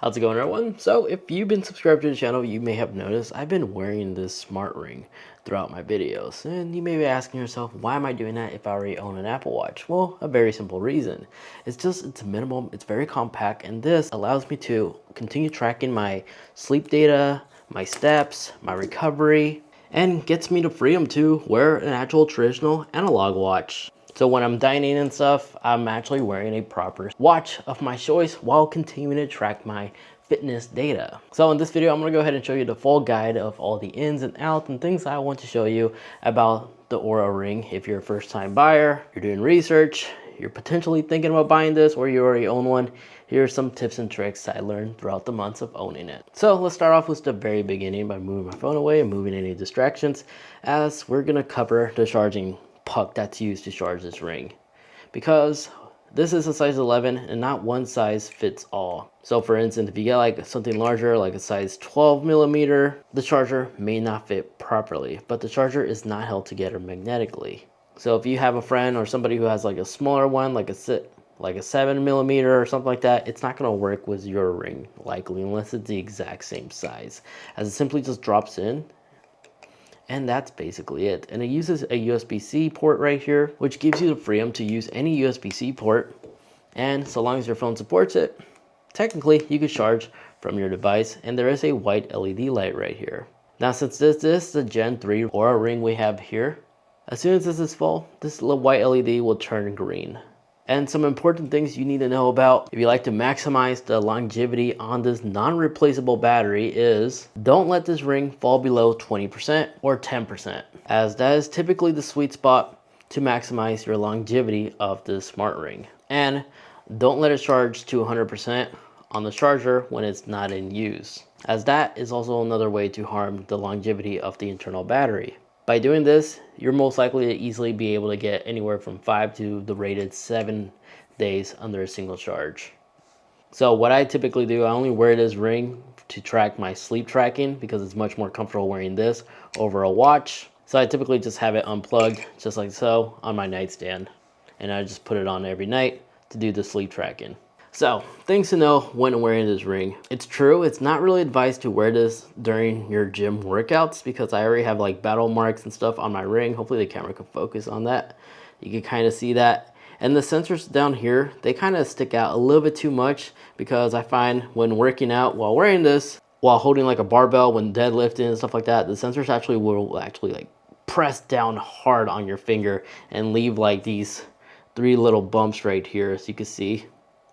How's it going, everyone? So if you've been subscribed to the channel, you may have noticed I've been wearing this smart ring throughout my videos. And you may be asking yourself, why am I doing that if I already own an Apple Watch? Well, a very simple reason. It's minimum, it's very compact, and this allows me to continue tracking my sleep data, my steps, my recovery, and gets me the freedom to wear an actual traditional analog watch. So when I'm dining and stuff, I'm actually wearing a proper watch of my choice while continuing to track my fitness data. So in this video, I'm gonna go ahead and show you the full guide of all the ins and outs and things I want to show you about the Oura Ring. If you're a first time buyer, you're doing research, you're potentially thinking about buying this, or you already own one, here are some tips and tricks I learned throughout the months of owning it. So let's start off with the very beginning by moving my phone away and moving any distractions, as we're gonna cover the charging puck that's used to charge this ring, because this is a size 11 and not one size fits all. So for instance, if you get like something larger, like a size 12 millimeter, the charger may not fit properly, but the charger is not held together magnetically. So if you have a friend or somebody who has like a smaller one, like a 7 millimeter or something like that, it's not going to work with your ring likely, unless it's the exact same size, as it simply just drops in. And that's basically it. And it uses a USB-C port right here, which gives you the freedom to use any USB-C port. And so long as your phone supports it, technically you could charge from your device. And there is a white LED light right here. Now, since this is the Gen 3 Oura Ring we have here, as soon as this is full, this little white LED will turn green. And some important things you need to know about if you like to maximize the longevity on this non-replaceable battery is, don't let this ring fall below 20% or 10%, as that is typically the sweet spot to maximize your longevity of this smart ring. And don't let it charge to 100% on the charger when it's not in use, as that is also another way to harm the longevity of the internal battery. By doing this, you're most likely to easily be able to get anywhere from 5 to the rated 7 days under a single charge. So what I typically do, I only wear this ring to track my sleep tracking, because it's much more comfortable wearing this over a watch. So I typically just have it unplugged, just like so, on my nightstand. And I just put it on every night to do the sleep tracking. So, things to know when wearing this ring. It's true, it's not really advised to wear this during your gym workouts, because I already have like battle marks and stuff on my ring. Hopefully the camera can focus on that. You can kind of see that. And the sensors down here, they kind of stick out a little bit too much, because I find when working out while wearing this, while holding like a barbell, when deadlifting and stuff like that, the sensors will like press down hard on your finger and leave like these 3 little bumps right here, as you can see.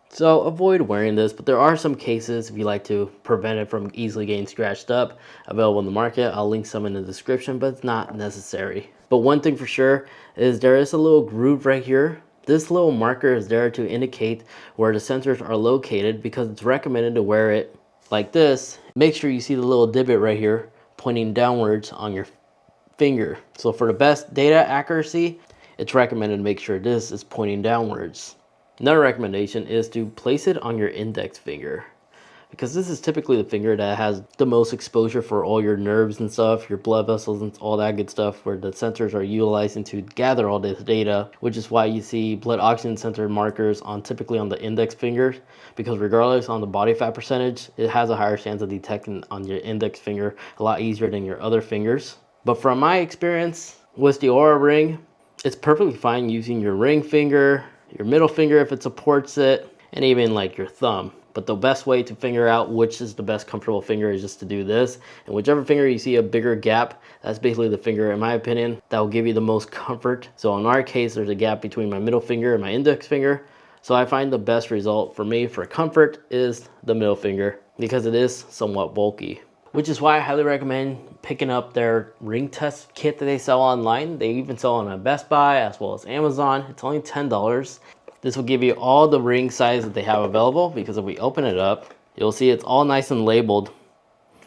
So avoid wearing this, but there are some cases if you like to prevent it from easily getting scratched up, available in the market. I'll link some in the description, but it's not necessary. But one thing for sure is there is a little groove right here. This little marker is there to indicate where the sensors are located, because it's recommended to wear it like this. Make sure you see the little divot right here pointing downwards on your finger. So for the best data accuracy, it's recommended to make sure this is pointing downwards. Another recommendation is to place it on your index finger, because this is typically the finger that has the most exposure for all your nerves and stuff, your blood vessels and all that good stuff, where the sensors are utilizing to gather all this data, which is why you see blood oxygen sensor markers typically on the index finger, because regardless on the body fat percentage, it has a higher chance of detecting on your index finger a lot easier than your other fingers. But from my experience with the Oura Ring, it's perfectly fine using your ring finger, your middle finger if it supports it, and even like your thumb. But the best way to figure out which is the best comfortable finger is just to do this. And whichever finger you see a bigger gap, that's basically the finger, in my opinion, that will give you the most comfort. So in our case, there's a gap between my middle finger and my index finger. So I find the best result for me for comfort is the middle finger, because it is somewhat bulky. Which is why I highly recommend picking up their ring test kit that they sell online. They even sell on Best Buy as well as Amazon. It's only $10. This will give you all the ring size that they have available, because if we open it up, you'll see it's all nice and labeled.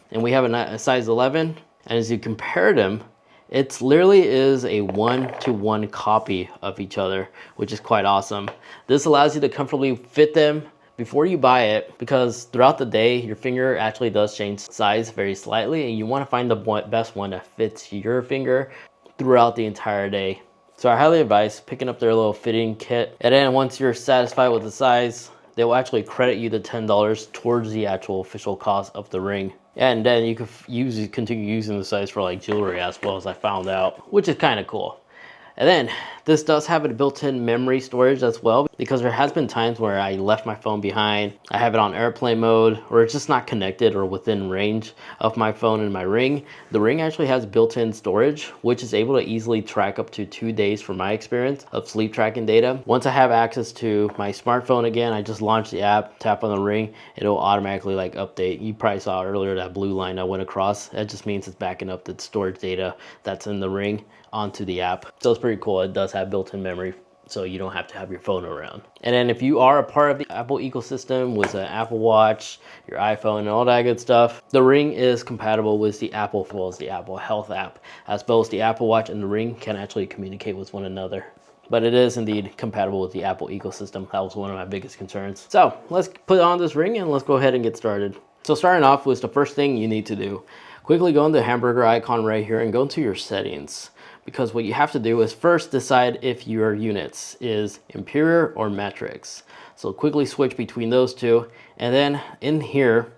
And we have a size 11, and as you compare them, it literally is a 1-to-1 copy of each other, which is quite awesome. This allows you to comfortably fit them before you buy it, because throughout the day your finger actually does change size very slightly, and you want to find the best one that fits your finger throughout the entire day. So I highly advise picking up their little fitting kit, and then once you're satisfied with the size, they will actually credit you the $10 towards the actual official cost of the ring. And then you could continue using the size for like jewelry as well, as I found out, which is kind of cool. And then this does have a built-in memory storage as well, because there has been times where I left my phone behind, I have it on airplane mode, or it's just not connected or within range of my phone and my ring. The ring actually has built-in storage, which is able to easily track up to 2 days from my experience of sleep tracking data. Once I have access to my smartphone again, I just launch the app, tap on the ring, it'll automatically like update. You probably saw earlier that blue line I went across. That just means it's backing up the storage data that's in the ring onto the app. So it's pretty cool. It does have built-in memory, so you don't have to have your phone around. And then if you are a part of the Apple ecosystem with an Apple Watch, your iPhone, and all that good stuff, the Ring is compatible with the Apple, as well as the Apple Health app, as well as the Apple Watch and the Ring can actually communicate with one another. But it is indeed compatible with the Apple ecosystem. That was one of my biggest concerns. So let's put on this ring and let's go ahead and get started. So starting off with the first thing you need to do, quickly go into the hamburger icon right here and go into your settings. Because what you have to do is first decide if your units is imperial or metrics. So quickly switch between those two, and then in here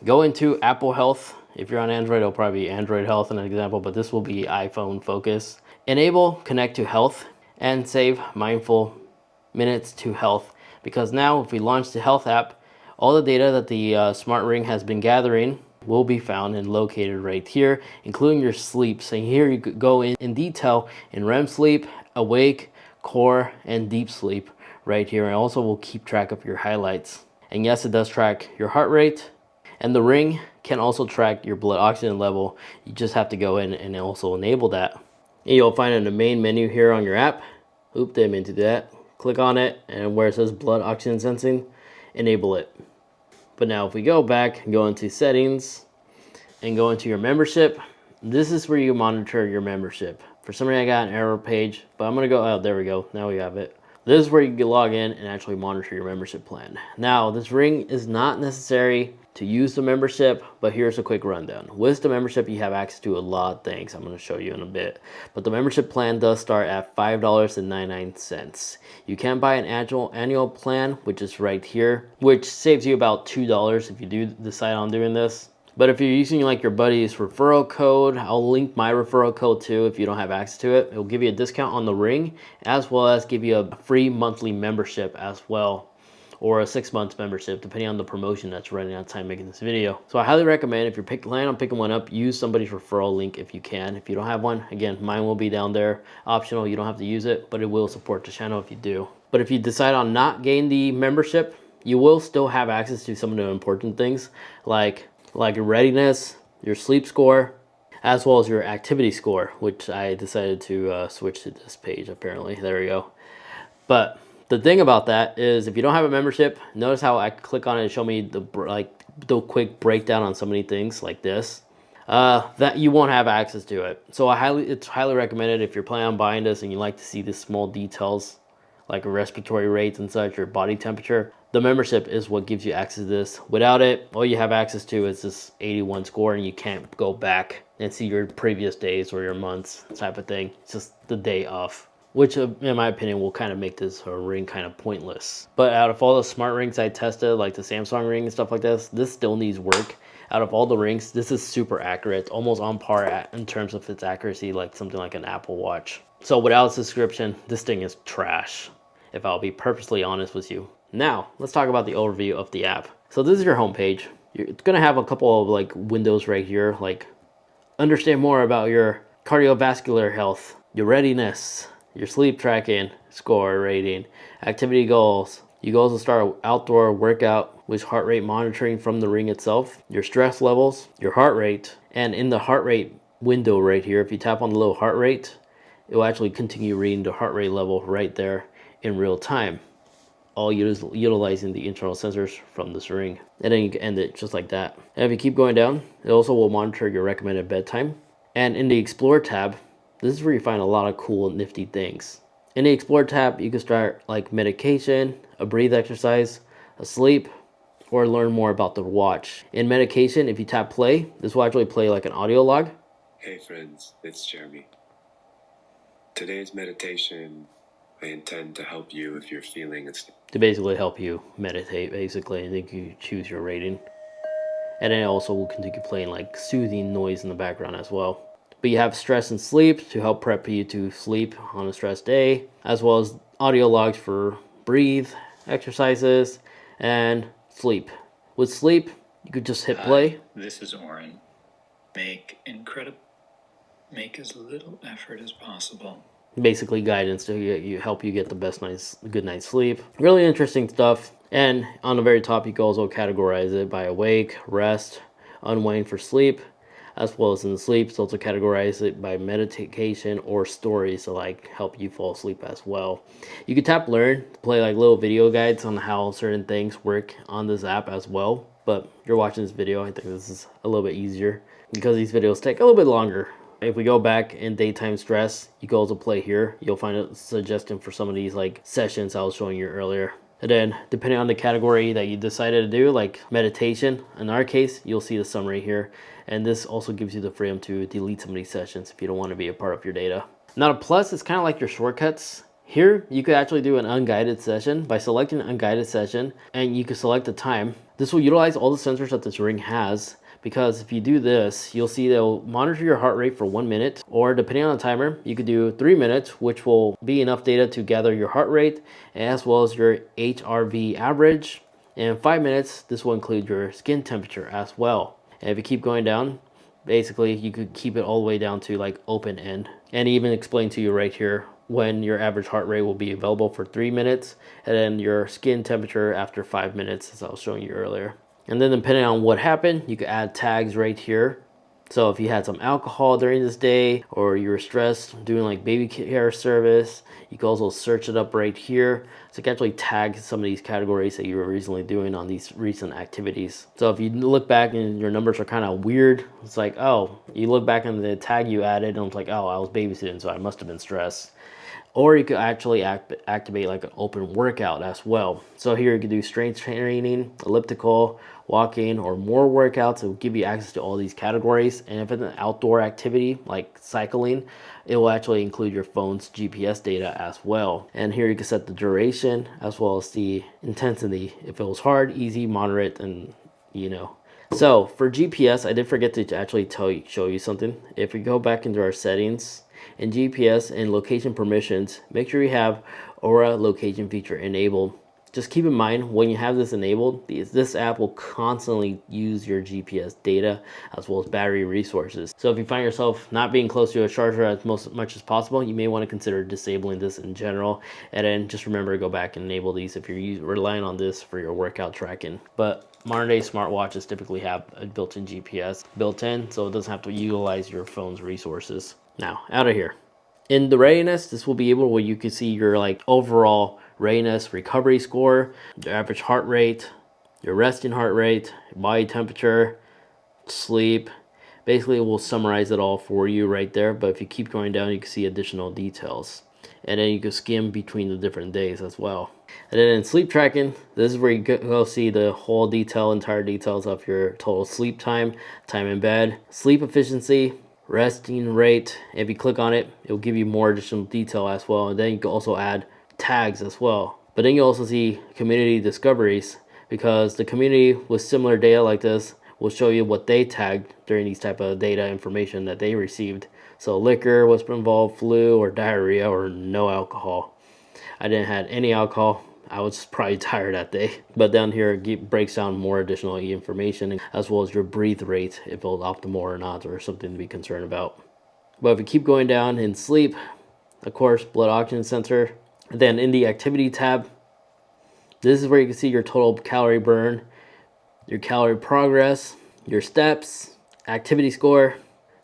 go into Apple Health. If you're on Android, it'll probably be Android Health in an example, but this will be iPhone focus. Enable connect to health and save mindful minutes to health, because now if we launch the health app, all the data that the smart ring has been gathering will be found and located right here, including your sleep. So here you could go in detail in REM sleep, awake, core, and deep sleep right here. And also will keep track of your highlights. And yes, it does track your heart rate. And the ring can also track your blood oxygen level. You just have to go in and also enable that. And you'll find in the main menu here on your app. Oop, didn't mean to do that. Click on it, and where it says blood oxygen sensing, enable it. But now if we go back and go into settings and go into your membership, this is where you monitor your membership. For some reason I got an error page, but I'm gonna go, oh, there we go, now we have it. This is where you can log in and actually monitor your membership plan. Now, this ring is not necessary to use the membership, but here's a quick rundown. With the membership, you have access to a lot of things I'm going to show you in a bit. But the membership plan does start at $5.99. You can buy an annual plan, which is right here, which saves you about $2 if you do decide on doing this. But if you're using like your buddy's referral code, I'll link my referral code too if you don't have access to it. It will give you a discount on the ring, as well as give you a free monthly membership as well, or a 6-month membership, depending on the promotion that's running at the time making this video. So I highly recommend, if you're planning on picking one up, use somebody's referral link if you can. If you don't have one, again, mine will be down there. Optional, you don't have to use it, but it will support the channel if you do. But if you decide on not getting the membership, you will still have access to some of the important things, like your readiness, your sleep score, as well as your activity score, which I decided to switch to this page apparently. There we go. But the thing about that is, if you don't have a membership, notice how I click on it and show me the quick breakdown on so many things like this. That you won't have access to it. So it's highly recommended if you're planning on buying this and you like to see the small details like respiratory rates and such, your body temperature. The membership is what gives you access to this. Without it, all you have access to is this 81 score, and you can't go back and see your previous days or your months type of thing. It's just the day off, which in my opinion will kind of make this ring kind of pointless. But out of all the smart rings I tested, like the Samsung ring and stuff like this still needs work. Out of all the rings, this is super accurate. It's almost on par in terms of its accuracy, like something like an Apple Watch. So without its description, this thing is trash, if I'll be perfectly honest with you. Now, let's talk about the overview of the app. So this is your homepage. It's gonna have a couple of like windows right here, like understand more about your cardiovascular health, your readiness, your sleep tracking, score rating, activity goals. You can also start an outdoor workout with heart rate monitoring from the ring itself, your stress levels, your heart rate, and in the heart rate window right here, if you tap on the little heart rate, it will actually continue reading the heart rate level right there in real time, all utilizing the internal sensors from this ring. And then you can end it just like that. And if you keep going down, it also will monitor your recommended bedtime. And in the Explore tab, this is where you find a lot of cool nifty things. In the Explore tab, you can start like medication, a breathe exercise, a sleep, or learn more about the watch. In medication, if you tap play, this will actually play like an audio log. Hey friends, it's Jeremy. Today's meditation, I intend to help you if you're feeling to basically help you meditate, basically, and then you choose your rating. And then it also will continue playing like soothing noise in the background as well. But you have stress and sleep to help prep you to sleep on a stressed day, as well as audio logs for breathe, exercises, and sleep. With sleep, you could just hit play. This is Oren. Make as little effort as possible. Basically guidance to help you get the good night's sleep. Really interesting stuff. And on the very top, you can also categorize it by awake, rest, unwind for sleep, as well as in sleep. So also categorize it by meditation or stories to like help you fall asleep as well. You can tap learn to play like little video guides on how certain things work on this app as well. But if you're watching this video, I think this is a little bit easier because these videos take a little bit longer. If we go back in daytime stress, you can also play here. You'll find a suggestion for some of these like sessions I was showing you earlier. And then depending on the category that you decided to do, like meditation, in our case, you'll see the summary here. And this also gives you the freedom to delete some of these sessions if you don't want to be a part of your data. Now the plus is kind of like your shortcuts. Here, you could actually do an unguided session by selecting an unguided session, and you can select the time. This will utilize all the sensors that this ring has, because if you do this, you'll see they'll monitor your heart rate for 1 minute, or depending on the timer, you could do 3 minutes, which will be enough data to gather your heart rate as well as your HRV average. And 5 minutes, this will include your skin temperature as well. And if you keep going down, basically you could keep it all the way down to like open end, and even explain to you right here when your average heart rate will be available for 3 minutes, and then your skin temperature after 5 minutes, as I was showing you earlier. And then depending on what happened, you could add tags right here. So if you had some alcohol during this day, or you were stressed doing like baby care service, you can also search it up right here. So you can actually tag some of these categories that you were recently doing on these recent activities. So if you look back and your numbers are kind of weird, it's like, oh, you look back on the tag you added and it's like, oh, I was babysitting, so I must have been stressed. Or you could actually activate like an open workout as well. So here you could do strength training, elliptical, walking, or more workouts. It will give you access to all these categories. And if it's an outdoor activity like cycling, it will actually include your phone's GPS data as well. And here you can set the duration as well as the intensity. If it was hard, easy, moderate, and So for GPS, I did forget to actually show you something. If we go back into our settings, in GPS and location permissions, make sure you have Oura location feature enabled. Just keep in mind, when you have this enabled, this app will constantly use your GPS data as well as battery resources. So if you find yourself not being close to a charger as much as possible, you may want to consider disabling this in general. And then just remember to go back and enable these if you're relying on this for your workout tracking. But modern day smartwatches typically have a built-in GPS built in, so it doesn't have to utilize your phone's resources. Now, out of here. In the readiness, this will be able where you can see your like overall readiness recovery score, your average heart rate, your resting heart rate, your body temperature, sleep. Basically, it will summarize it all for you right there. But if you keep going down, you can see additional details. And then you can skim between the different days as well. And then in sleep tracking, this is where you go see the whole entire details of your total sleep time, time in bed, sleep efficiency, resting rate. If you click on it, it will give you more additional detail as well. And then you can also add tags as well. But then you also see community discoveries, because the community with similar data like this will show you what they tagged during these type of data information that they received. So liquor was involved, flu or diarrhea, or no alcohol. I didn't have any alcohol. I was probably tired that day. But down here it breaks down more additional information, as well as your breathe rate, if it was optimal or not, or something to be concerned about. But if you keep going down in sleep, of course, blood oxygen sensor. Then in the activity tab, this is where you can see your total calorie burn, your calorie progress, your steps, activity score,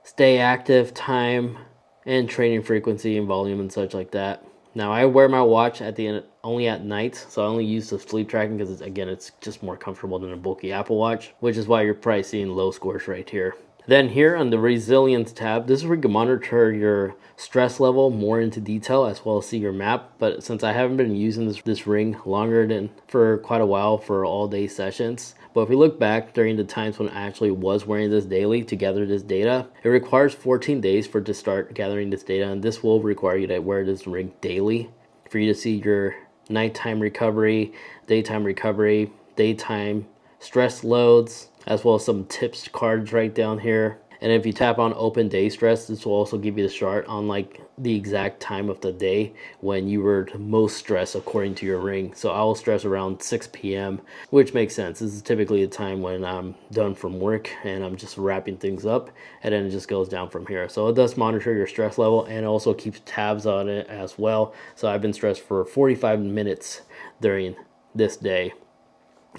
stay active time, and training frequency and volume and such like that. Now I wear my watch at the end only at night, so I only use the sleep tracking because it's just more comfortable than a bulky Apple Watch, which is why you're probably seeing low scores right here. Then here on the resilience tab, this is where you can monitor your stress level more into detail, as well as see your map. But since I haven't been using this ring longer than for quite a while for all day sessions, but if we look back during the times when I actually was wearing this daily to gather this data, it requires 14 days to start gathering this data, and this will require you to wear this ring daily for you to see your nighttime recovery, daytime stress loads, as well as some tips cards right down here. And if you tap on open day stress, this will also give you the chart on like the exact time of the day when you were most stressed according to your ring. So I will stress around 6 p.m., which makes sense. This is typically a time when I'm done from work and I'm just wrapping things up, and then it just goes down from here. So it does monitor your stress level and also keeps tabs on it as well. So I've been stressed for 45 minutes during this day,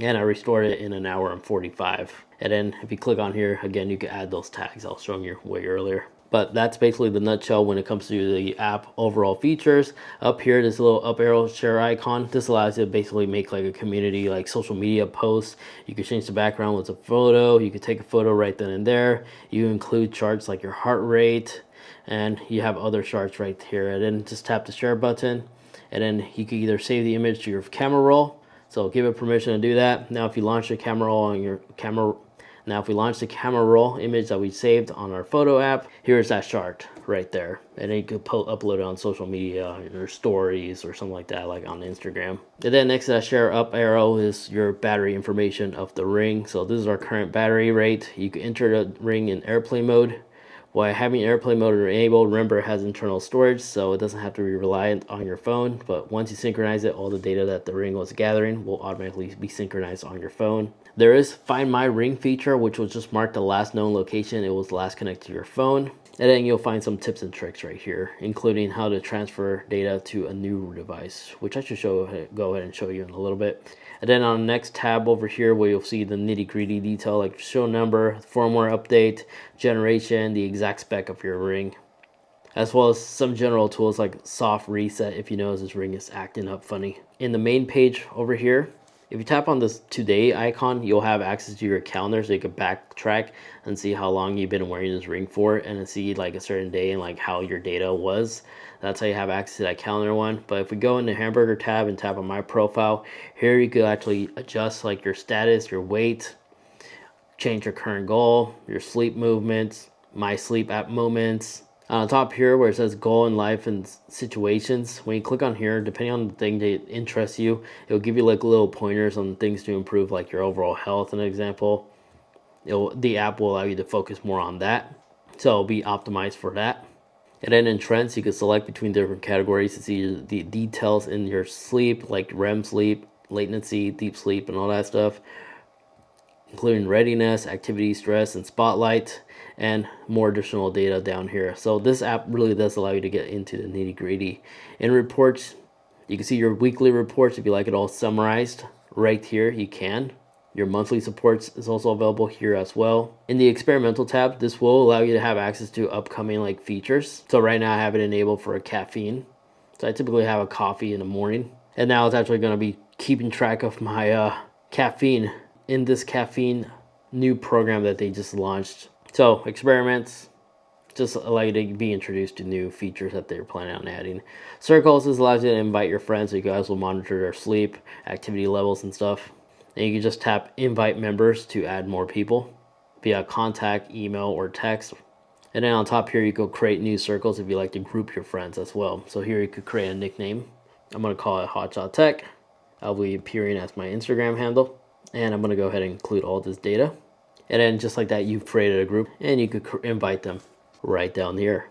and I restored it in an hour and 45. And then if you click on here again, you can add those tags I was showing you way earlier. But that's basically the nutshell when it comes to the app overall features. Up here, this little up arrow share icon, this allows you to basically make like a community, like social media posts. You can change the background with a photo. You can take a photo right then and there. You include charts like your heart rate, and you have other charts right here. And then just tap the share button, and then you can either save the image to your camera roll. So give it permission to do that. Now if you launch the camera roll on your camera, now if we launch the camera roll image that we saved on our photo app, here's that chart right there. And then you could upload it on social media or stories or something like that, like on Instagram. And then next to that share up arrow is your battery information of the ring. So this is our current battery rate. You can enter the ring in airplane mode. While having airplane mode enabled, remember it has internal storage, so it doesn't have to be reliant on your phone. But once you synchronize it, all the data that the ring was gathering will automatically be synchronized on your phone. There is Find My Ring feature, which will just mark the last known location it was last connected to your phone. And then you'll find some tips and tricks right here, including how to transfer data to a new device, which I should go ahead and show you in a little bit. And then on the next tab over here where you'll see the nitty-gritty detail like show number, firmware update, generation, the exact spec of your ring, as well as some general tools like soft reset if you notice this ring is acting up funny. In the main page over here, if you tap on this today icon, you'll have access to your calendar, so you can backtrack and see how long you've been wearing this ring for, and then see like a certain day and like how your data was. That's how you have access to that calendar one. But if we go in the hamburger tab and tap on my profile, here you could actually adjust like your status, your weight, change your current goal, your sleep movements, my sleep app moments. On the top here where it says goal in life and situations, when you click on here, depending on the thing that interests you, it'll give you like little pointers on things to improve like your overall health. An example, the app will allow you to focus more on that, so it'll be optimized for that. And then in trends, you can select between different categories to see the details in your sleep, like REM sleep, latency, deep sleep, and all that stuff, including readiness, activity, stress, and spotlight, and more additional data down here. So this app really does allow you to get into the nitty-gritty. In reports, you can see your weekly reports. If you like it all summarized right here, you can. Your monthly supports is also available here as well. In the experimental tab, this will allow you to have access to upcoming like features. So right now I have it enabled for a caffeine. So I typically have a coffee in the morning, and now it's actually going to be keeping track of my caffeine in this caffeine new program that they just launched. So experiments just allow you to be introduced to new features that they're planning on adding. Circles allows you to invite your friends so you guys will monitor their sleep, activity levels, and stuff. And you can just tap invite members to add more people via contact, email, or text. And then on top here, you go create new circles if you like to group your friends as well. So here you could create a nickname. I'm going to call it Hotshot Tech. I'll be appearing as my Instagram handle. And I'm going to go ahead and include all this data. And then just like that, you've created a group and you could invite them right down here.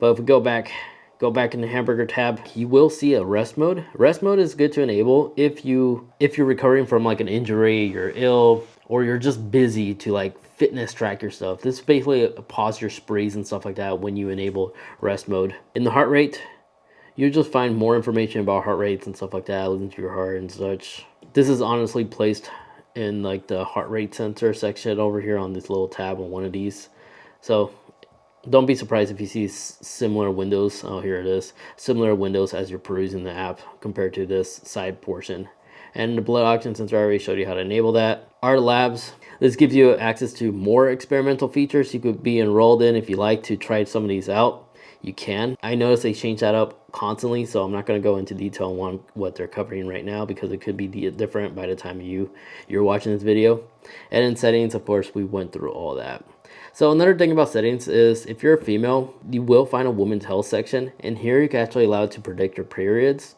But if we go back in the hamburger tab, you will see a rest mode. Rest mode is good to enable if you're recovering from like an injury, you're ill, or you're just busy to like fitness track your stuff. This is basically a pause your sprees and stuff like that when you enable rest mode. In the heart rate, you'll just find more information about heart rates and stuff like that, listen to your heart and such. This is honestly placed in like the heart rate sensor section over here on this little tab on one of these. So don't be surprised if you see similar windows. Oh, here it is. Similar windows as you're perusing the app compared to this side portion. And the blood oxygen sensor, I already showed you how to enable that. Our labs, this gives you access to more experimental features you could be enrolled in if you like to try some of these out. You can. I notice they change that up constantly, so I'm not going to go into detail on what they're covering right now because it could be different by the time you're watching this video. And in settings, of course, we went through all that. So another thing about settings is if you're a female, you will find a women's health section, and here you can actually allow it to predict your periods,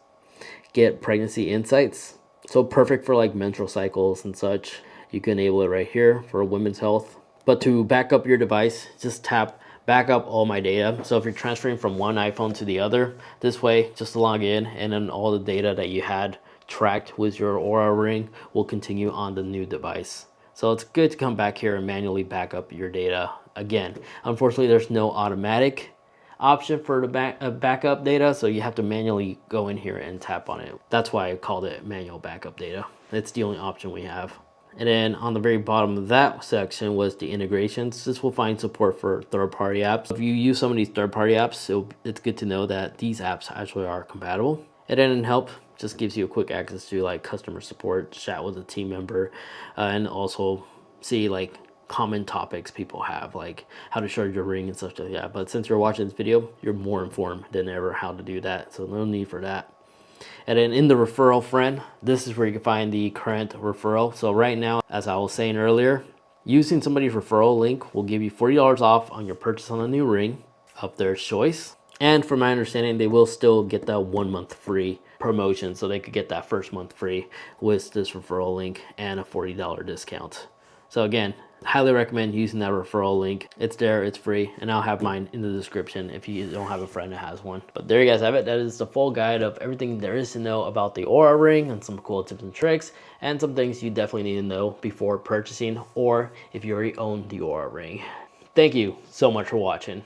get pregnancy insights. So perfect for like menstrual cycles and such. You can enable it right here for women's health. But to back up your device, just tap back up all my data. So if you're transferring from one iPhone to the other, this way, just log in, and then all the data that you had tracked with your Oura Ring will continue on the new device. So it's good to come back here and manually back up your data again. Unfortunately, there's no automatic option for the backup data, so you have to manually go in here and tap on it. That's why I called it manual backup data. It's the only option we have. And then on the very bottom of that section was the integrations. This will find support for third-party apps. If you use some of these third-party apps, it's good to know that these apps actually are compatible. And then in help, just gives you a quick access to like customer support, chat with a team member, and also see like common topics people have, like how to charge your ring and stuff like that. But since you're watching this video, you're more informed than ever how to do that, so no need for that. And then in the referral friend, this is where you can find the current referral. So right now, as I was saying earlier, using somebody's referral link will give you $40 off on your purchase on a new ring of their choice. And from my understanding, they will still get that 1 month free promotion. So they could get that first month free with this referral link and a $40 discount. So again, highly recommend using that referral link. It's there, it's free, and I'll have mine in the description if you don't have a friend that has one. But there you guys have it. That is the full guide of everything there is to know about the Oura Ring and some cool tips and tricks and some things you definitely need to know before purchasing or if you already own the Oura Ring. Thank you so much for watching.